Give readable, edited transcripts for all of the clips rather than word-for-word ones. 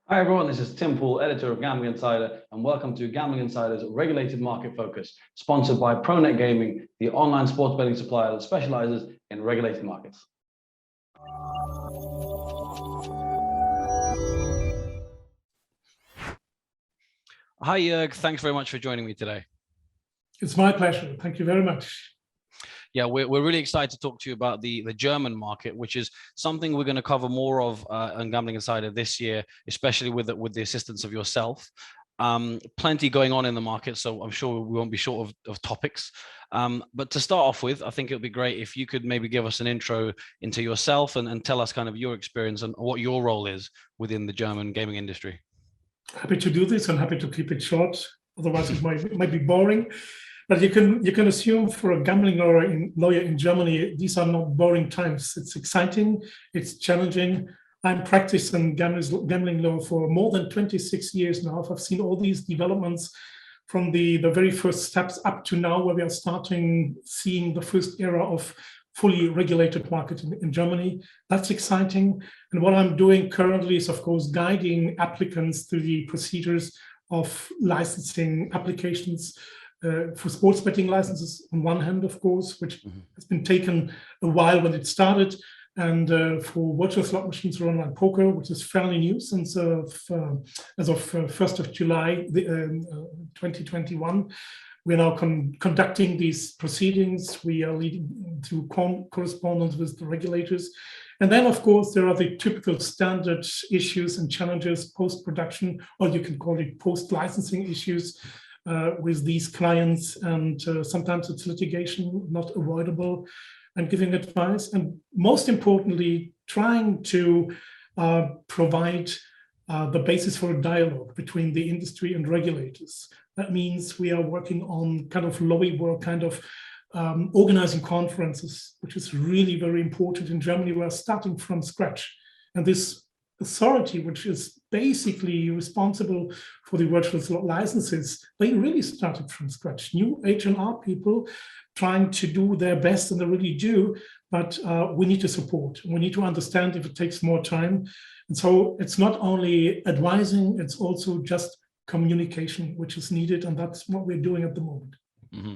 Hi everyone, this is Tim Poole, editor of Gambling Insider, and welcome to Gambling Insider's Regulated Market Focus, sponsored by ProNet Gaming, the online sports betting supplier that specializes in regulated markets. Hi Joerg, thanks very much for joining me today. It's my pleasure. Thank you very much. Yeah, we're really excited to talk to you about the German market, which is something we're going to cover more of on Gambling Insider this year, especially with the assistance of yourself. Plenty going on in the market, so I'm sure we won't be short of topics. But to start off with, I think it would be great if you could maybe give us an intro into yourself and tell us kind of your experience and what your role is within the German gaming industry. Happy to do this and happy to keep it short. Otherwise, it might be boring. But you can assume for a gambling lawyer in Germany, these are not boring times. It's exciting, it's challenging. I'm practicing gambling law for more than 26 years now. I've seen all these developments from the very first steps up to now, where we are seeing the first era of fully regulated market in Germany. That's exciting. And what I'm doing currently is, of course, guiding applicants through the procedures of licensing applications for sports betting licenses on one hand, of course, which has been taken a while when it started, and for virtual slot machines or online poker, which is fairly new since as of 1st of July 2021. We're now conducting these proceedings. We are leading to correspondence with the regulators. And then, of course, there are the typical standard issues and challenges post-production, or you can call it post-licensing issues, with these clients, and sometimes it's litigation, not avoidable, and giving advice, and most importantly, trying to provide the basis for a dialogue between the industry and regulators. That means we are working on kind of lobby work, kind of organizing conferences, which is really very important in Germany. We are starting from scratch, and this authority, which is basically responsible for the virtual slot licenses, they really started from scratch. New H&R people trying to do their best, and they really do, but we need to support. We need to understand if it takes more time. And so it's not only advising, it's also just communication, which is needed, and that's what we're doing at the moment. Mm-hmm.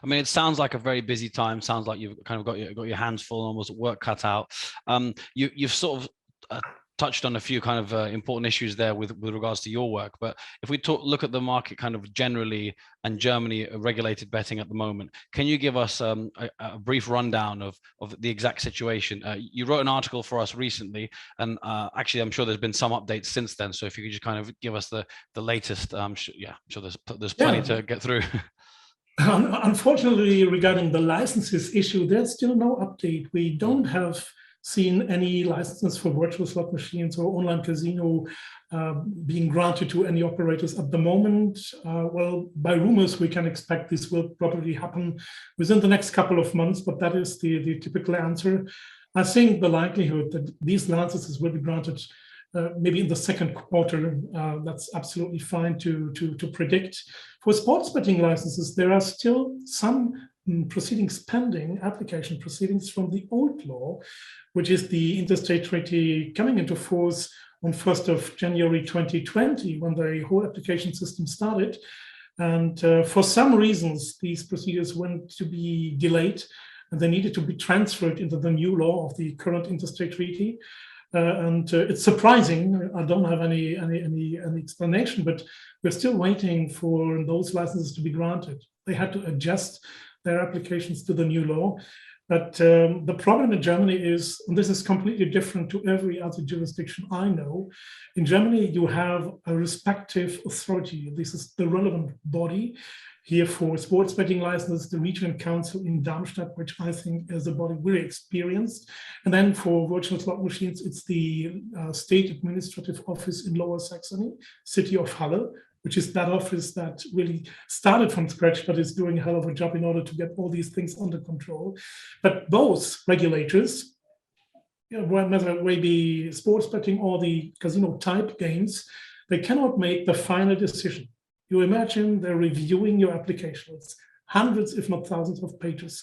I mean, it sounds like a very busy time. Sounds like you've kind of got your hands full, almost work cut out. You've sort of touched on a few kind of important issues there with regards to your work. But if we look at the market kind of generally and Germany regulated betting at the moment, can you give us a brief rundown of the exact situation? You wrote an article for us recently, and actually I'm sure there's been some updates since then. So if you could just kind of give us the latest, I'm sure there's plenty to get through. Unfortunately, regarding the licenses issue, there's still no update. We don't have seen any licenses for virtual slot machines or online casino being granted to any operators at the moment. Well, by rumors, we can expect this will probably happen within the next couple of months, but that is the typical answer. I think the likelihood that these licenses will be granted maybe in the second quarter, that's absolutely fine to predict. For sports betting licenses, there are still some proceedings pending, application proceedings from the old law, which is the interstate treaty coming into force on 1st of January 2020, when the whole application system started. And for some reasons, these procedures went to be delayed, and they needed to be transferred into the new law of the current interstate treaty. And it's surprising. I don't have any explanation, but we're still waiting for those licenses to be granted. They had to adjust their applications to the new law. But the problem in Germany is, and this is completely different to every other jurisdiction I know, in Germany you have a respective authority. This is the relevant body. Here for sports betting licenses, the Regional Council in Darmstadt, which I think is a body very experienced. And then for virtual slot machines, it's the State Administrative Office in Lower Saxony, city of Halle, which is that office that really started from scratch, but is doing a hell of a job in order to get all these things under control. But both regulators, whether it may be sports betting or the casino type games, they cannot make the final decision. You imagine they're reviewing your application. It's hundreds, if not thousands of pages.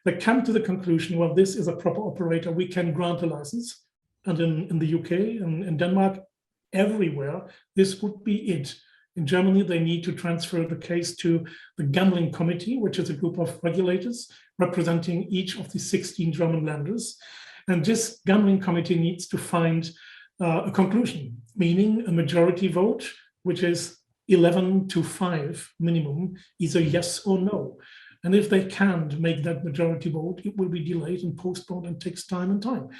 They come to the conclusion, well, this is a proper operator. We can grant a license. And in the UK and in Denmark, everywhere, this would be it. In Germany, they need to transfer the case to the Gambling Committee, which is a group of regulators representing each of the 16 German landers. And this Gambling Committee needs to find a conclusion, meaning a majority vote, which is 11-5 minimum, either yes or no. And if they can't make that majority vote, it will be delayed and postponed and takes time and time.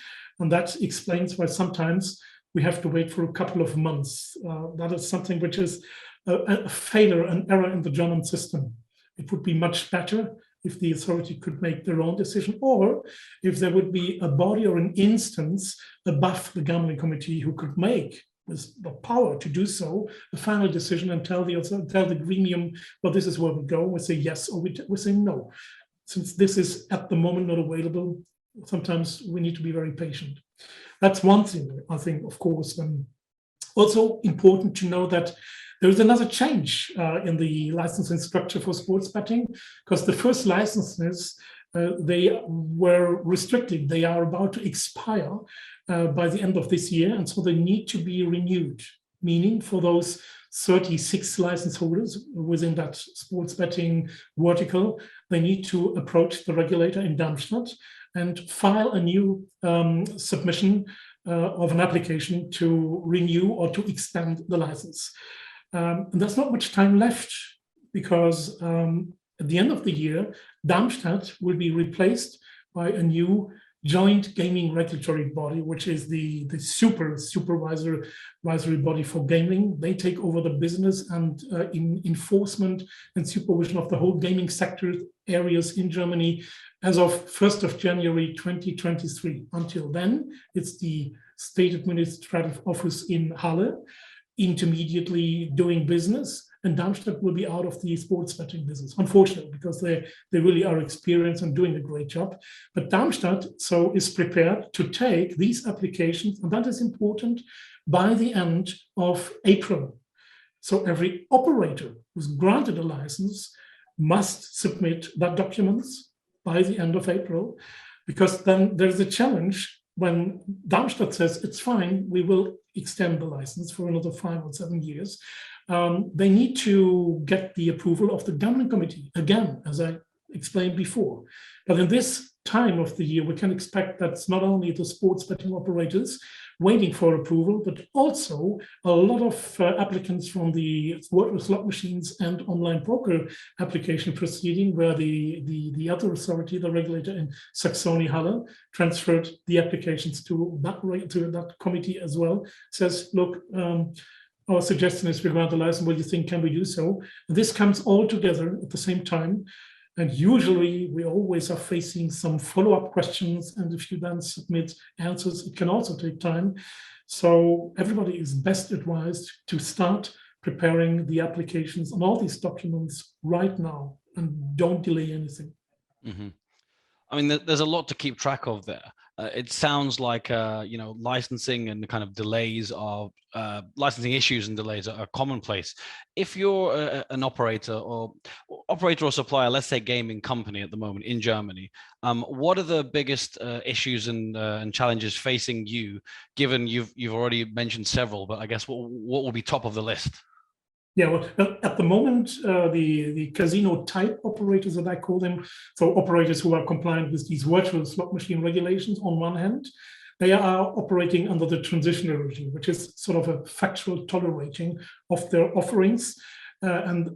And that explains why sometimes we have to wait for a couple of months. That is something which is a failure, an error in the German system. It would be much better if the authority could make their own decision, or if there would be a body or an instance above the Gambling Committee who could make, with the power to do so, a final decision and tell the gremium, well, this is where we go. We say yes, or we say no. Since this is at the moment not available, sometimes we need to be very patient. That's one thing, I think, of course. Also important to know that there is another change in the licensing structure for sports betting, because the first licenses, they were restricted. They are about to expire by the end of this year, and so they need to be renewed, meaning for those 36 license holders within that sports betting vertical, they need to approach the regulator in Darmstadt and file a new submission of an application to renew or to extend the license. And there's not much time left, because at the end of the year, Darmstadt will be replaced by a new joint gaming regulatory body, which is the supervisory body for gaming. They take over the business and enforcement and supervision of the whole gaming sector areas in Germany as of 1st of January 2023. Until then, it's the State Administrative Office in Halle intermediately doing business, and Darmstadt will be out of the sports betting business, unfortunately, because they really are experienced and doing a great job. But Darmstadt so is prepared to take these applications, and that is important, by the end of April. So every operator who's granted a license must submit that documents by the end of April, because then there's a challenge when Darmstadt says it's fine, we will extend the license for another 5 or 7 years. They need to get the approval of the Gambling Committee, again, as I explained before. But in this time of the year, we can expect that's not only the sports betting operators waiting for approval, but also a lot of applicants from the virtual slot machines and online poker application proceeding, where the other authority, the regulator in Saxony-Halle, transferred the applications to that committee as well. Says, look, our suggestion is we grant the license. What do you think? Can we do so? And this comes all together at the same time. And usually we always are facing some follow-up questions. And if you then submit answers, it can also take time. So everybody is best advised to start preparing the applications on all these documents right now, and don't delay anything. Mm-hmm. I mean, there's a lot to keep track of there. It sounds like, licensing and the kind of delays are, licensing issues and delays are commonplace. If you're an operator or supplier, let's say gaming company at the moment in Germany, what are the biggest issues and challenges facing you, given you've already mentioned several, but I guess what will be top of the list? Yeah, well, at the moment, the casino type operators, that I call them, so operators who are compliant with these virtual slot machine regulations on one hand, they are operating under the transitional regime, which is sort of a factual tolerating of their offerings. And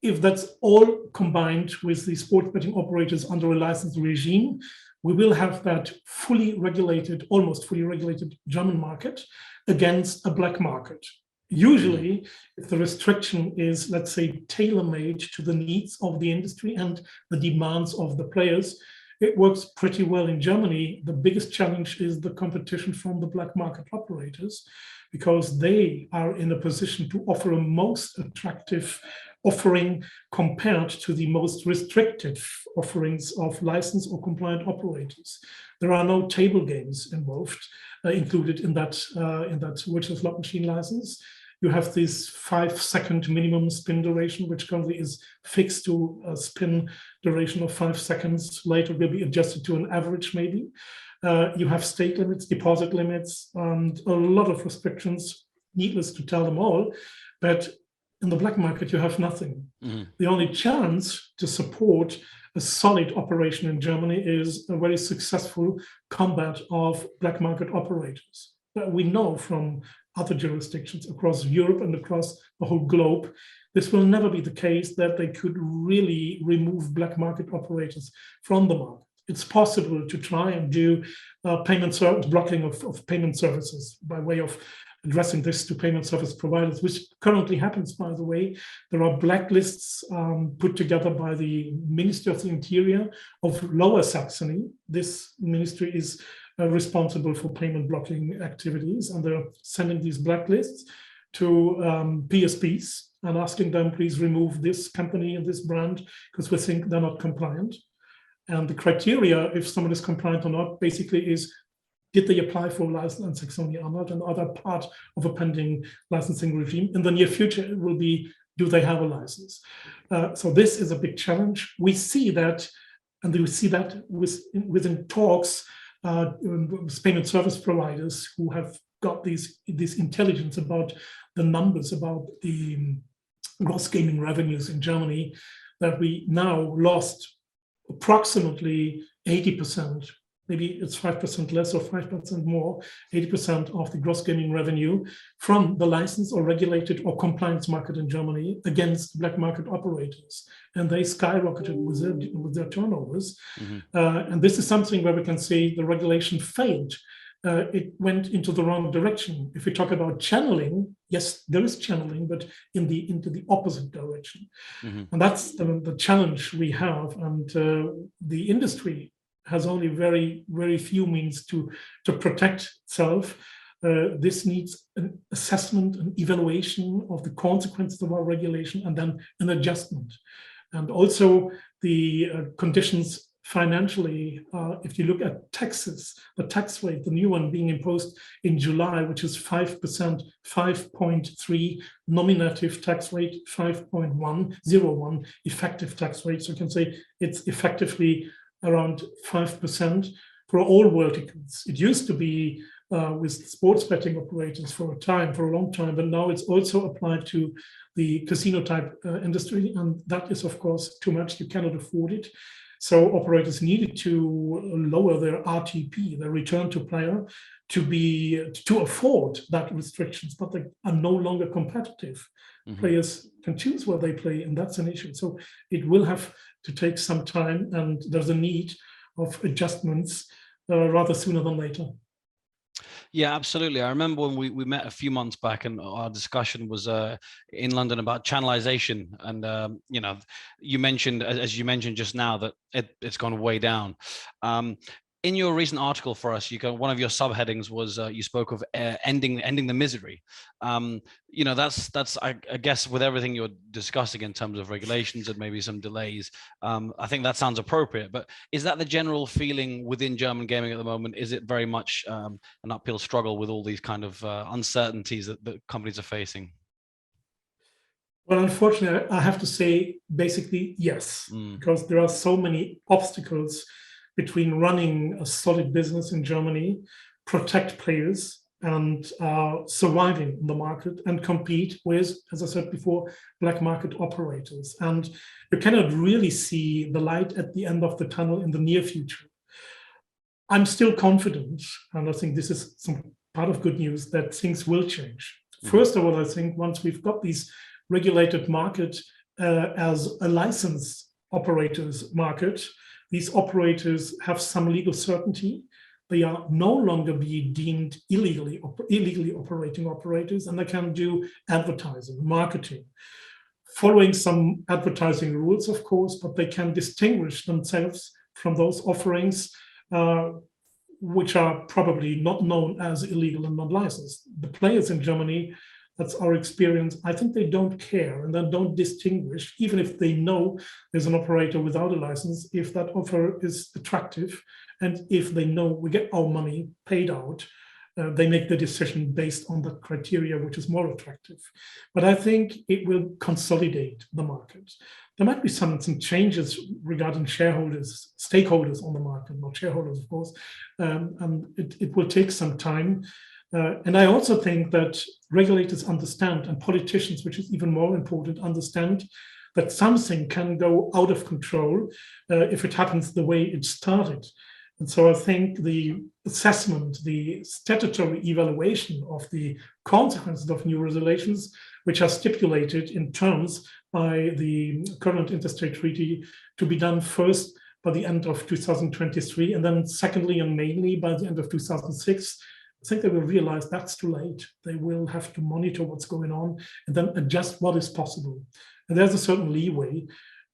if that's all combined with the sports betting operators under a licensed regime, we will have that fully regulated, almost fully regulated German market against a black market. Usually, if the restriction is, let's say, tailor-made to the needs of the industry and the demands of the players, it works pretty well in Germany. The biggest challenge is the competition from the black market operators, because they are in a position to offer a most attractive offering compared to the most restrictive offerings of licensed or compliant operators. There are no table games involved, included in that virtual slot machine license. You have this 5-second minimum spin duration, which currently is fixed to a spin duration of 5 seconds. Later will be adjusted to an average, maybe. You have stake limits, deposit limits, and a lot of restrictions needless to tell them all, but in the black market, you have nothing. The only chance to support a solid operation in Germany is a very successful combat of black market operators. But we know from other jurisdictions across Europe and across the whole globe, this will never be the case that they could really remove black market operators from the market. It's possible to try and do payment service blocking of payment services by way of addressing this to payment service providers, which currently happens, by the way. There are blacklists put together by the Ministry of the Interior of Lower Saxony. This ministry is responsible for payment blocking activities, and they're sending these blacklists to PSPs and asking them, please remove this company and this brand because we think they're not compliant. And the criteria, if someone is compliant or not, basically is, did they apply for a license in Saxony-Anhalt and other part of a pending licensing regime? In the near future, it will be, do they have a license? So this is a big challenge. We see that, and we see that within talks with payment service providers who have got this intelligence about the numbers, about the gross gaming revenues in Germany, that we now lost approximately 80%, maybe it's 5% less or 5% more, 80% of the gross gaming revenue from the licensed or regulated or compliance market in Germany against black market operators. And they skyrocketed with their turnovers. And this is something where we can say the regulation failed. It went into the wrong direction. If we talk about channeling, yes, there is channeling, but into the opposite direction. And that's the challenge we have. And the industry has only very, very few means to protect itself. This needs an assessment, an evaluation of the consequences of our regulation, and then an adjustment. And also the conditions financially, if you look at taxes, the tax rate, the new one being imposed in July, which is 5%, 5.3 nominative tax rate, 5.101 effective tax rate. So you can say it's effectively around 5% for all verticals. It used to be with sports betting operators for a long time, but now it's also applied to the casino type industry. And that is, of course, too much. You cannot afford it. So operators needed to lower their RTP, their return to player, to afford that restrictions, but they are no longer competitive. Players can choose where they play, and that's an issue. So it will have to take some time, and there's a need of adjustments rather sooner than later. Yeah, absolutely. I remember when we met a few months back, and our discussion was in London about channelization. And you mentioned, as you mentioned just now, that it's gone way down. In your recent article for us, one of your subheadings was you spoke of ending the misery. That's I guess with everything you're discussing in terms of regulations and maybe some delays, I think that sounds appropriate. But is that the general feeling within German gaming at the moment? Is it very much an uphill struggle with all these kind of uncertainties that companies are facing? Well, unfortunately, I have to say basically yes, because there are so many obstacles between running a solid business in Germany, protect players, and surviving in the market and compete with, as I said before, black market operators. And you cannot really see the light at the end of the tunnel in the near future. I'm still confident, and I think this is some part of good news, that things will change. First of all, I think once we've got these regulated market as a licensed operators market, these operators have some legal certainty. They are no longer being deemed illegally operating operators, and they can do advertising, marketing, following some advertising rules, of course, but they can distinguish themselves from those offerings which are probably not known as illegal and not licensed. The players in Germany, that's our experience, I think they don't care and they don't distinguish, even if they know there's an operator without a license, if that offer is attractive and if they know we get our money paid out, they make the decision based on the criteria which is more attractive. But I think it will consolidate the market. There might be some changes regarding shareholders, stakeholders on the market, not shareholders, of course, and it will take some time. And I also think that regulators understand, and politicians, which is even more important, understand that something can go out of control if it happens the way it started. And so I think the assessment, the statutory evaluation of the consequences of new regulations, which are stipulated in terms by the current interstate treaty, to be done first by the end of 2023, and then secondly and mainly by the end of 2006, I think they will realize that's too late. They will have to monitor what's going on and then adjust what is possible. And there's a certain leeway.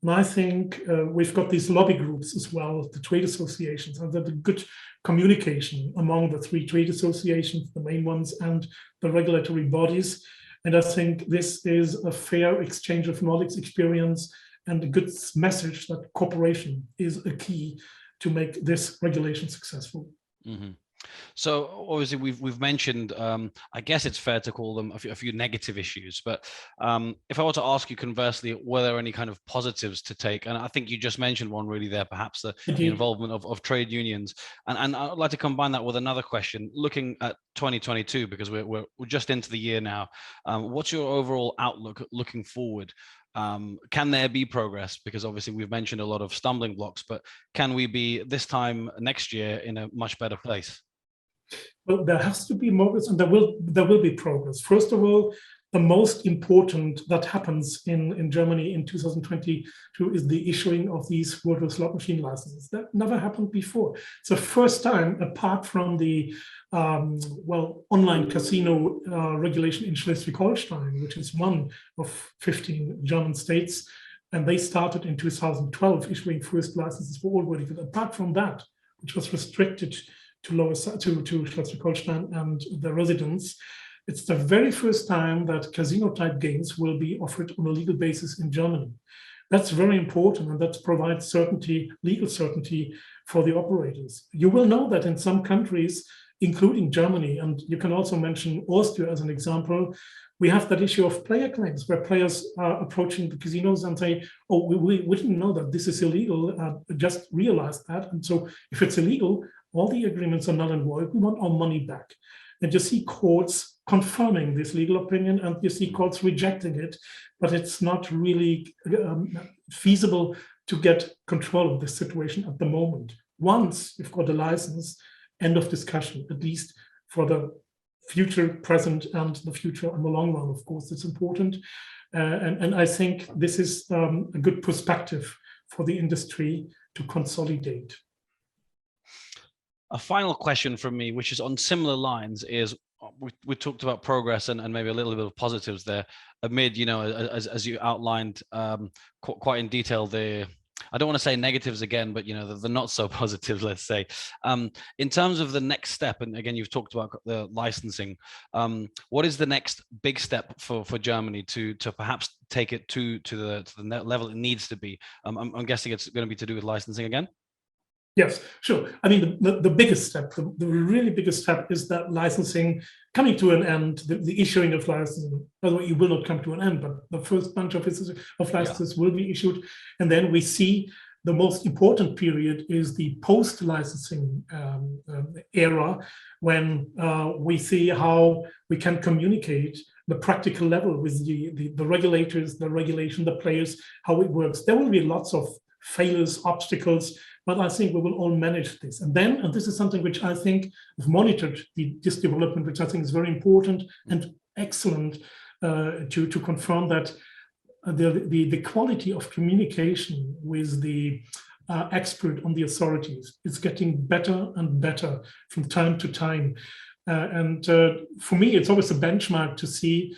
And I think we've got these lobby groups as well, the trade associations, and there's a good communication among the three trade associations, the main ones, and the regulatory bodies. And I think this is a fair exchange of knowledge, experience, and a good message that cooperation is a key to make this regulation successful. Mm-hmm. So obviously we've mentioned, I guess it's fair to call them a few negative issues, but if I were to ask you conversely, were there any kind of positives to take? And I think you just mentioned one really there, perhaps the involvement of trade unions. And I'd like to combine that with another question, looking at 2022, because we're just into the year now. What's your overall outlook looking forward? Can there be progress? Because obviously we've mentioned a lot of stumbling blocks, but can we be this time next year in a much better place? Well, there has to be progress, and there will be progress. First of all, the most important that happens in Germany in 2022 is the issuing of these virtual slot machine licenses. That never happened before. It's the first time, apart from the online casino regulation in Schleswig-Holstein, which is one of 15 German states, and they started in 2012 issuing first licenses for all verticals. Apart from that, which was restricted to Schleswig-Holstein and the residents, it's the very first time that casino-type games will be offered on a legal basis in Germany. That's very important, and that provides certainty, legal certainty for the operators. You will know that in some countries, including Germany, and you can also mention Austria as an example, we have that issue of player claims, where players are approaching the casinos and say, oh, we didn't know that this is illegal, just realized that. And so if it's illegal, all the agreements are null and void. We want our money back. And you see courts confirming this legal opinion, and you see courts rejecting it, but it's not really feasible to get control of this situation at the moment. Once you've got a license, end of discussion, at least for the future, present, and the future in the long run. Of course, it's important. And I think this is a good perspective for the industry to consolidate. A final question from me, which is on similar lines, is we talked about progress and maybe a little bit of positives there amid, as you outlined quite in detail, I don't want to say negatives again, but the not so positives, let's say. In terms of the next step, and again, you've talked about the licensing. What is the next big step for Germany to perhaps take it to the level it needs to be? I'm guessing it's going to be to do with licensing again. Yes, sure. I mean, the biggest step, the really biggest step is that licensing coming to an end, the issuing of licensing. By the way, it will not come to an end, but the first bunch of licenses will be issued. And then we see the most important period is the post-licensing era, when we see how we can communicate the practical level with the regulators, the regulation, the players, how it works. There will be lots of failures, obstacles, but I think we will all manage this. And then, and this is something which I think I've monitored this development, which I think is very important and excellent to confirm that the quality of communication with the expert on the authorities is getting better and better from time to time. And for me, it's always a benchmark to see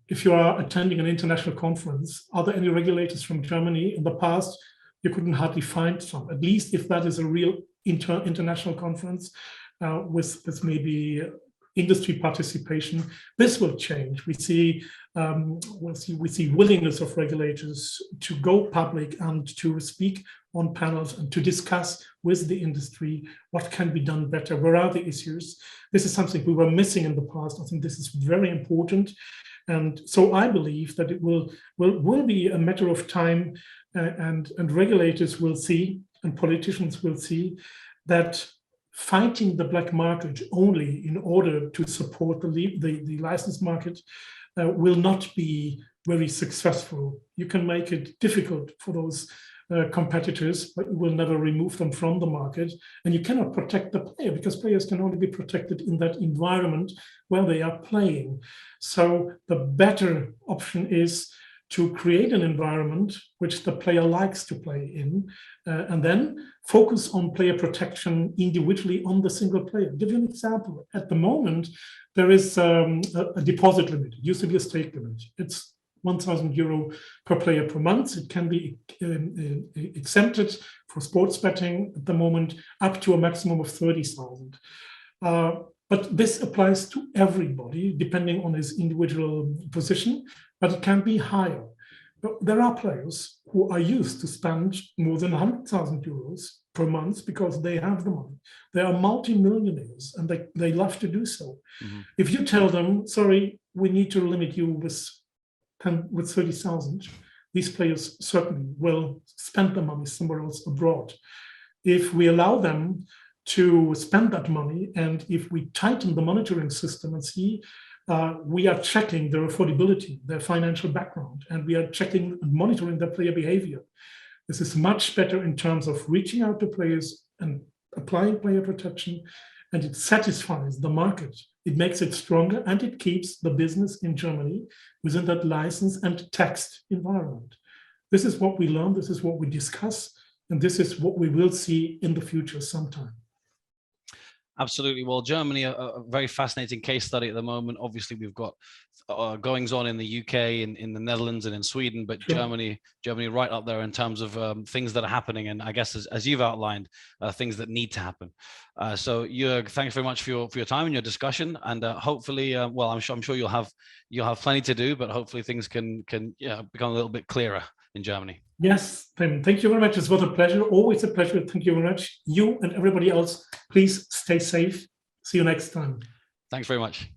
if you are attending an international conference, are there any regulators from Germany? In the past, you couldn't hardly find some, at least if that is a real international conference with maybe industry participation. This will change. We see willingness of regulators to go public and to speak on panels and to discuss with the industry what can be done better, where are the issues. This is something we were missing in the past. I think this is very important. And so I believe that it will be a matter of time, and regulators will see and politicians will see that fighting the black market only in order to support the license market will not be very successful. You can make it difficult for those competitors, but you will never remove them from the market. And you cannot protect the player, because players can only be protected in that environment where they are playing. So the better option is to create an environment which the player likes to play in, and then focus on player protection individually on the single player. I'll give you an example. At the moment, there is a deposit limit. It used to be a stake limit. It's 1,000 euro per player per month. It can be exempted for sports betting at the moment up to a maximum of 30,000. But this applies to everybody, depending on his individual position, but it can be higher. But there are players who are used to spend more than 100,000 euros per month because they have the money. They are multi-millionaires and they love to do so. Mm-hmm. If you tell them, sorry, we need to limit you with 30,000, these players certainly will spend the money somewhere else abroad. If we allow them to spend that money, and if we tighten the monitoring system and see, we are checking their affordability, their financial background, and we are checking and monitoring their player behavior. This is much better in terms of reaching out to players and applying player protection, and it satisfies the market. It makes it stronger, and it keeps the business in Germany within that license and taxed environment. This is what we learn, this is what we discuss, and this is what we will see in the future sometime. Absolutely. Well, Germany, a very fascinating case study at the moment. Obviously, we've got goings on in the UK, in the Netherlands, and in Sweden, but sure. Germany right up there in terms of things that are happening. And I guess, as you've outlined, things that need to happen. So, Joerg, thanks very much for your time and your discussion. And hopefully, well, I'm sure you'll have plenty to do, but hopefully things can become a little bit clearer in Germany. Yes, thank you very much. It was a pleasure, always a pleasure. Thank you very much. You and everybody else, please stay safe. See you next time. Thanks very much.